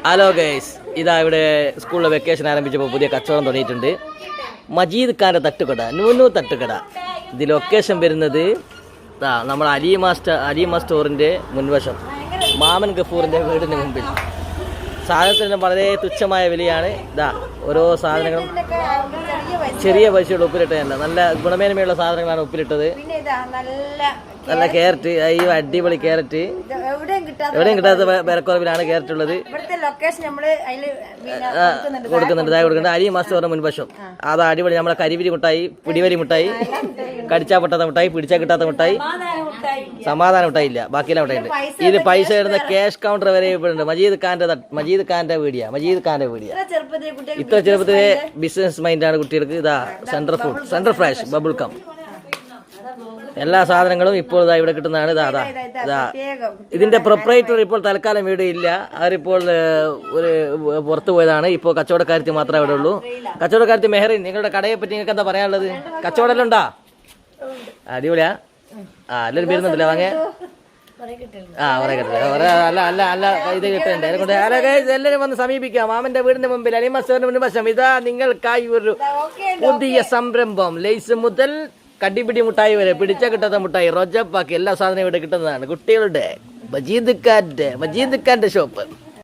Hello guys, ഇതാ ഇവിടെ സ്കൂളിലെ വെക്കേഷൻ ആരംഭിച്ചപ്പോൾ പുതിയ കച്ചവടം തുടങ്ങിയിട്ടുണ്ട്. മജീദ് ഖാൻ്റെ തട്ടുകട, നൂനു തട്ടുകട. ഇത് ലൊക്കേഷൻ വരുന്നത് നമ്മുടെ അലീമ സ്റ്റോറിൻ്റെ മുൻവശം, മാമൻ ഗഫൂറിൻ്റെ വീടിന് മുമ്പിൽ. സാധനത്തിന് വളരെ തുച്ഛമായ വിലയാണ്. ഓരോ സാധനങ്ങളും ചെറിയ പൈസയുള്ള ഉപ്പിലിട്ടതല്ല, നല്ല ഗുണമേന്മയുള്ള സാധനങ്ങളാണ് ഉപ്പിലിട്ടത്. നല്ല ക്യാരറ്റ്, ഈ അടിപൊളി ക്യാരറ്റ്, എവിടെയും കിട്ടാത്ത വിലക്കുറവിലാണ് ക്യാരറ്റ് ഉള്ളത്. കൊടുക്കുന്നുണ്ട് അലീമ സ്റ്റോറിന്റെ മുൻവശം. അതാ അടിപൊളി നമ്മളെ കരിവിരി മുട്ടായി, പിടിവരി മുട്ടായി, കടിച്ചാൽ പൊട്ടാത്ത മുട്ടായി, പിടിച്ചാൽ കിട്ടാത്ത മുട്ടായി, സമാധാന മുട്ടായി ഇല്ല, ബാക്കിയെല്ലാം മുട്ടായി ഉണ്ട്. ഇത് പൈസ ഇടുന്ന ക്യാഷ് കൗണ്ടർ വരെ ഇവിടെ ഉണ്ട്. മജീദ് ഖാന്റെ വീഡിയോ. ഇത്ര ചെറുപ്പത്തിലെ ബിസിനസ് മൈൻഡാണ് കുട്ടികൾക്ക്. ഇതാ സെൻട്രൽ ഫ്രഷ് ബബിൾ കം, എല്ലാ സാധനങ്ങളും ഇപ്പോൾ ഇവിടെ കിട്ടുന്നതാണ്. ഇതിന്റെ പ്രൊപ്പറേറ്റർ ഇപ്പോൾ തൽക്കാലം ഇവിടെ ഇല്ല. അവരിപ്പോൾ ഒരു പുറത്തു പോയതാണ്. ഇപ്പോൾ കച്ചവടക്കാരത്തി മാത്രമേ ഇവിടെ ഉള്ളൂ. കച്ചവടക്കാരത്തി മെഹറിൻ, നിങ്ങളുടെ കടയെ പറ്റി നിങ്ങൾക്ക് എന്താ പറയാനുള്ളത്? കച്ചവടം ഉണ്ടാ? അടിപൊളിയാ. എല്ലാവരും വരുന്നുണ്ടല്ലേ വാങ്ങ? കുറെ കിട്ടില്ല. അല്ല ഇത് കിട്ടുന്നുണ്ട്. അതുകൊണ്ട് എല്ലാവരും വന്ന് സമീപിക്കാം. മാമന്റെ വീടിന്റെ മുമ്പിൽ, അലീമ സ്റ്റോറിന്റെ മുൻവശം. ഇതാ നിങ്ങൾക്കായി ഒരു പുതിയ സംരംഭം. ലേസ് മുതൽ കടിപിടി മുട്ടായി വരെ, പിടിച്ച കിട്ടാത്ത മുട്ടായി, റൊജപ്പാക്കി എല്ലാ സാധനവും ഇവിടെ കിട്ടുന്നതാണ്. കുട്ടികളുടെ മജീദ് ഖാന്റെ ഷോപ്പ്.